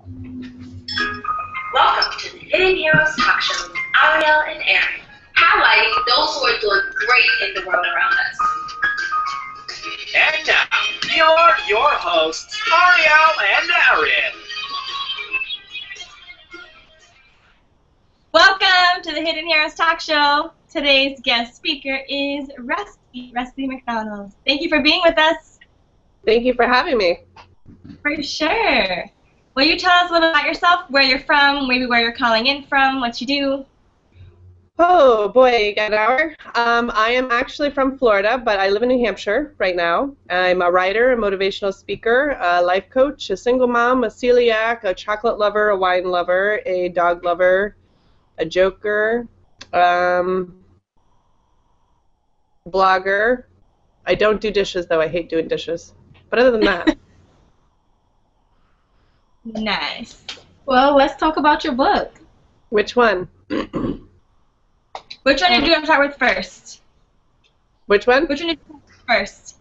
Welcome to the Hidden Heroes Talk Show with Arielle and Arielle, highlighting those who are doing great in the world around us. And now, your hosts, Arielle and Arielle. Welcome to the Hidden Heroes Talk Show. Today's guest speaker is Rustie MacDonald. Thank you for being with us. Thank you for having me. For sure. Will you tell us a little about yourself, where you're from, maybe where you're calling in from, what you do? Oh boy, you got an hour. I am actually from Florida, but I live in New Hampshire right now. I'm a writer, a motivational speaker, a life coach, a single mom, a celiac, a chocolate lover, a wine lover, a dog lover, a joker, blogger. I don't do dishes, though. I hate doing dishes. But other than that. Nice. Well, let's talk about your book. Which one? Which one did you want to start with first? Which one? Which one did you want first?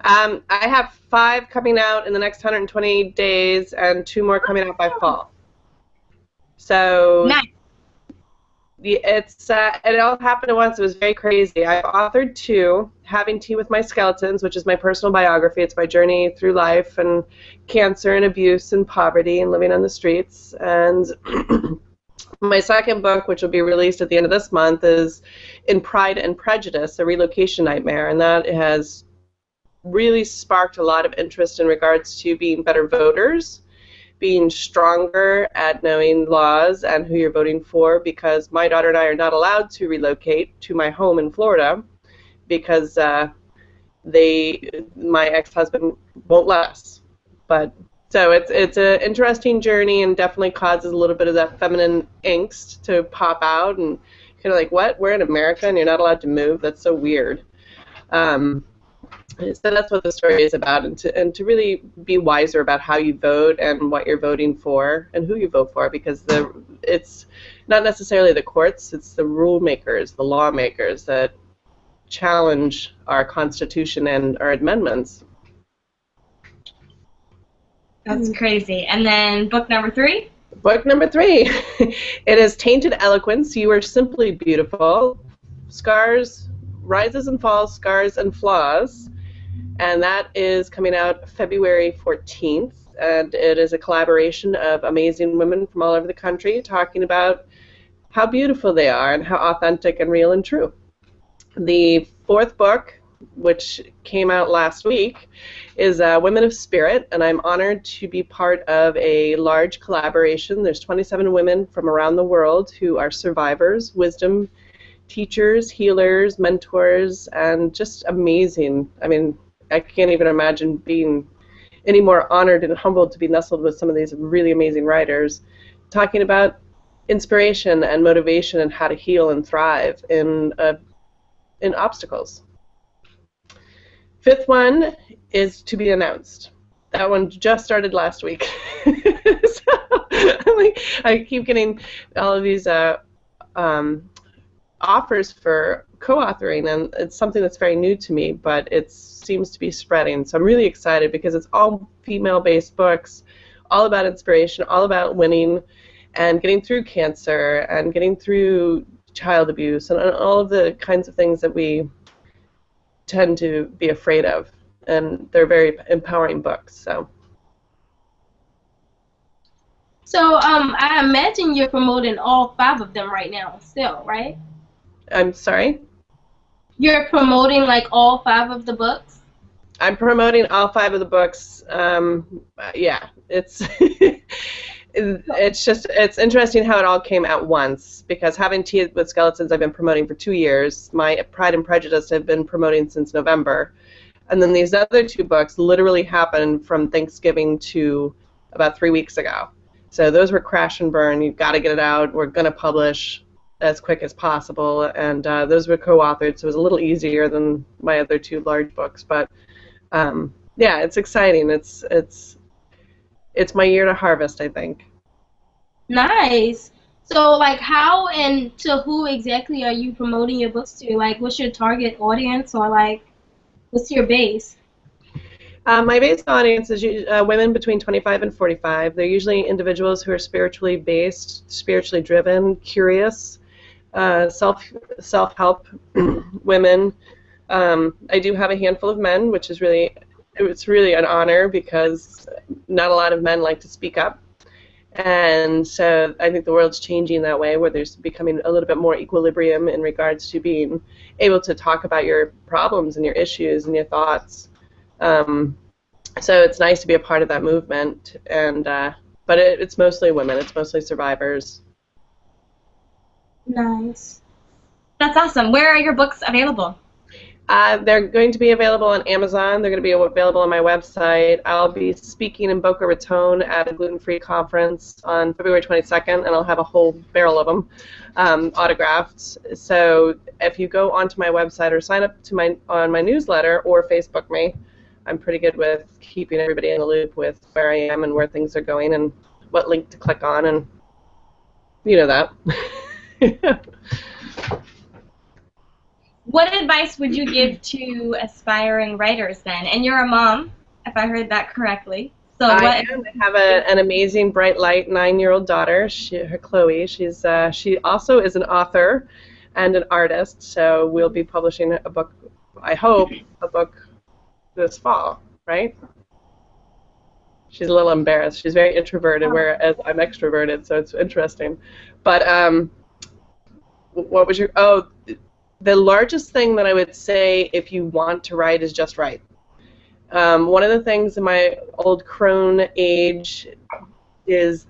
I have 5 coming out in the next 120 days and 2 more coming out by fall. So nice. It all happened at once. It was very crazy. I've authored 2, Having Tea with My Skeletons, which is my personal biography. It's my journey through life and cancer and abuse and poverty and living on the streets. And my second book, which will be released at the end of this month, is In Pride and Prejudice, A Relocation Nightmare. And that has really sparked a lot of interest in regards to being better voters, being stronger at knowing laws and who you're voting for, because my daughter and I are not allowed to relocate to my home in Florida because my ex-husband won't let us. But so it's an interesting journey and definitely causes a little bit of that feminine angst to pop out and kind of like, what? We're in America and you're not allowed to move? That's so weird. So that's what the story is about, and to really be wiser about how you vote and what you're voting for and who you vote for, because it's not necessarily the courts, it's the rule makers, the lawmakers that challenge our Constitution and our amendments. That's crazy. And then book number 3? Book number 3. It is Tainted Eloquence. You Are Simply Beautiful. Scars, Rises and Falls, Scars and Flaws. And that is coming out February 14th, and it is a collaboration of amazing women from all over the country talking about how beautiful they are and how authentic and real and true. The 4th book, which came out last week, is Women of Spirit, and I'm honored to be part of a large collaboration. There's 27 women from around the world who are survivors, wisdom teachers, healers, mentors, and just amazing. I mean, I can't even imagine being any more honored and humbled to be nestled with some of these really amazing writers talking about inspiration and motivation and how to heal and thrive in obstacles. 5th one is to be announced. That one just started last week. So I keep getting all of these offers for co-authoring, and it's something that's very new to me, but it seems to be spreading. So I'm really excited because it's all female-based books, all about inspiration, all about winning and getting through cancer and getting through child abuse and all of the kinds of things that we tend to be afraid of. And they're very empowering books. So I imagine you're promoting all 5 of them right now still, right? I'm sorry? You're promoting like all 5 of the books? I'm promoting all 5 of the books. Yeah, it's it's interesting how it all came at once, because Having Tea with Skeletons I've been promoting for 2 years. My Pride and Prejudice I've been promoting since November. And then these other 2 books literally happened from Thanksgiving to about 3 weeks ago. So those were crash and burn. You've got to get it out. We're going to publish as quick as possible, and those were co-authored, so it was a little easier than my other 2 large books. But yeah, it's exciting. It's my year to harvest, I think. Nice. So, like, how and to who exactly are you promoting your books to? Like, what's your target audience, or like, what's your base? My base audience is women between 25 and 45. They're usually individuals who are spiritually based, spiritually driven, curious, self-help women. I do have a handful of men, which is it's really an honor because not a lot of men like to speak up. And so I think the world's changing that way, where there's becoming a little bit more equilibrium in regards to being able to talk about your problems and your issues and your thoughts. So it's nice to be a part of that movement, and but it's mostly women. It's mostly survivors. Nice. That's awesome. Where are your books available? They're going to be available on Amazon. They're going to be available on my website. I'll be speaking in Boca Raton at a gluten-free conference on February 22nd, and I'll have a whole barrel of them autographed. So if you go onto my website or sign up to on my newsletter or Facebook me, I'm pretty good with keeping everybody in the loop with where I am and where things are going and what link to click on, and you know that. What advice would you give to aspiring writers then? And you're a mom, if I heard that correctly. So I have an amazing, bright light 9-year-old daughter, her Chloe. She also is an author and an artist, so we'll be publishing a book, I hope, this fall, right? She's a little embarrassed. She's very introverted, whereas I'm extroverted, so it's interesting. But what was the largest thing that I would say if you want to write is just write. One of the things in my old crone age is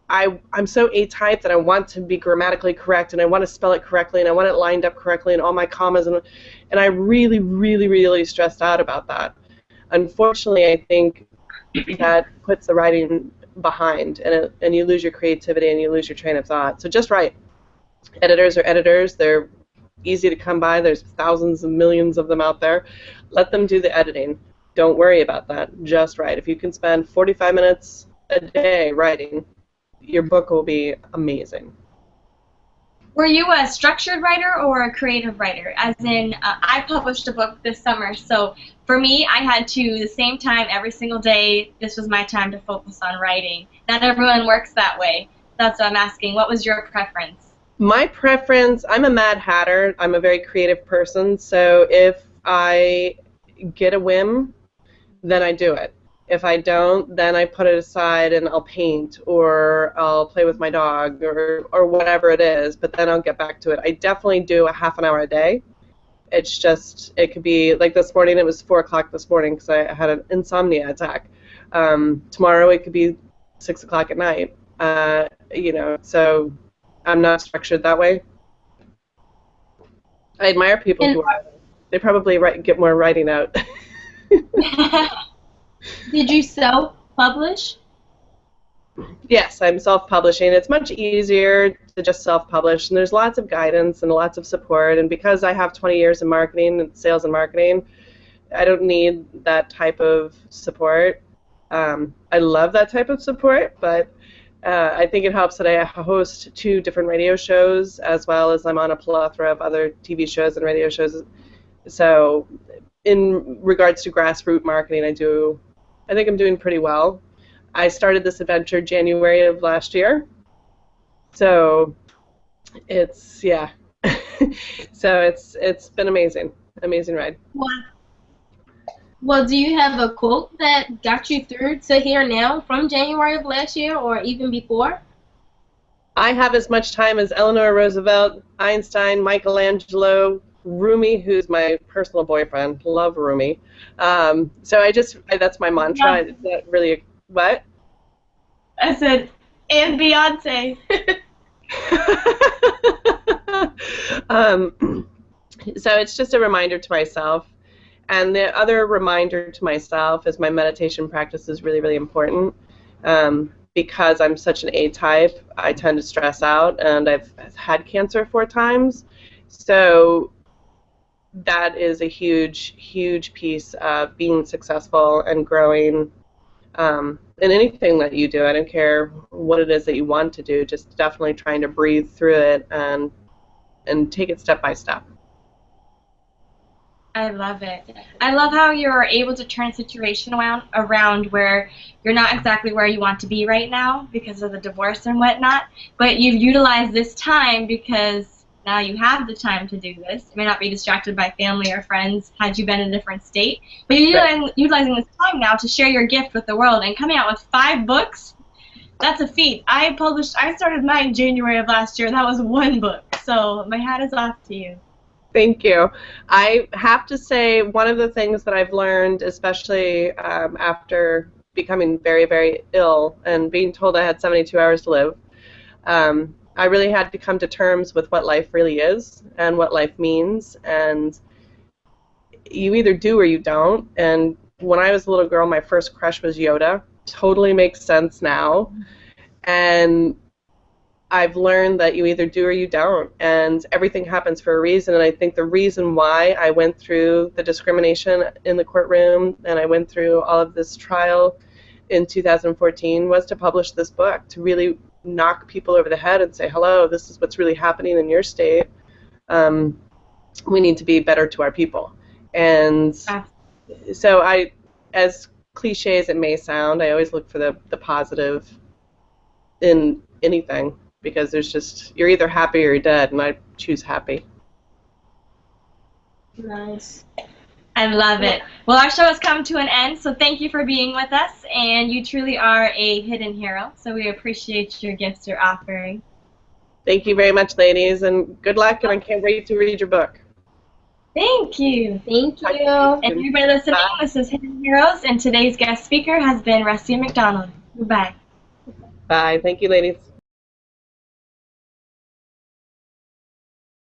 I'm so A-type that I want to be grammatically correct, and I want to spell it correctly, and I want it lined up correctly, and all my commas, and I really, really, really stressed out about that. Unfortunately, I think that puts the writing behind, and you lose your creativity, and you lose your train of thought. So just write. Editors are editors. They're easy to come by. There's thousands and millions of them out there. Let them do the editing. Don't worry about that. Just write. If you can spend 45 minutes a day writing, your book will be amazing. Were you a structured writer or a creative writer? As in, I published a book this summer, so for me, I had to, the same time every single day, this was my time to focus on writing. Not everyone works that way. That's what I'm asking. What was your preference? My preference, I'm a mad hatter. I'm a very creative person, so if I get a whim, then I do it. If I don't, then I put it aside and I'll paint, or I'll play with my dog, or whatever it is, but then I'll get back to it. I definitely do a half an hour a day. It's just, it could be, like this morning, it was 4 o'clock this morning because I had an insomnia attack. Tomorrow it could be 6 o'clock at night, so I'm not structured that way. I admire people who are. They probably get more writing out. Did you self-publish? Yes, I'm self-publishing. It's much easier to just self-publish, and there's lots of guidance and lots of support, and because I have 20 years in marketing and sales and marketing, I don't need that type of support. I love that type of support, but I think it helps that I host 2 different radio shows, as well as I'm on a plethora of other TV shows and radio shows. So in regards to grassroots marketing, I think I'm doing pretty well. I started this adventure January of last year. So it's, yeah. So it's been amazing. Amazing ride. Well, do you have a quote that got you through to here now from January of last year or even before? I have as much time as Eleanor Roosevelt, Einstein, Michelangelo, Rumi, who's my personal boyfriend. Love Rumi. So that's my mantra. It's not really what? I said, and Beyonce. So it's just a reminder to myself. And the other reminder to myself is my meditation practice is really, really important. Because I'm such an A-type, I tend to stress out, and I've had cancer 4 times. So that is a huge, huge piece of being successful and growing in anything that you do. I don't care what it is that you want to do, just definitely trying to breathe through it and take it step by step. I love it. I love how you're able to turn a situation around where you're not exactly where you want to be right now because of the divorce and whatnot, but you've utilized this time because now you have the time to do this. You may not be distracted by family or friends had you been in a different state, but you're utilizing this time now to share your gift with the world and coming out with 5 books. That's a feat. I started mine in January of last year, and that was 1 book, so my hat is off to you. Thank you. I have to say, one of the things that I've learned, especially after becoming very, very ill and being told I had 72 hours to live, I really had to come to terms with what life really is and what life means. And you either do or you don't. And when I was a little girl, my first crush was Yoda. Totally makes sense now. And I've learned that you either do or you don't, and everything happens for a reason. And I think the reason why I went through the discrimination in the courtroom and I went through all of this trial in 2014 was to publish this book, to really knock people over the head and say, hello, this is what's really happening in your state. We need to be better to our people. And so I, as cliche as it may sound, I always look for the positive in anything. Because there's just, you're either happy or you're dead, and I choose happy. Nice. I love it. Well, our show has come to an end, so thank you for being with us, and you truly are a hidden hero, so we appreciate your gifts you're offering. Thank you very much, ladies, and good luck, and I can't wait to read your book. Thank you. Thank you. And everybody listening, this is Hidden Heroes, and today's guest speaker has been Rustie MacDonald. Goodbye. Bye. Thank you, ladies.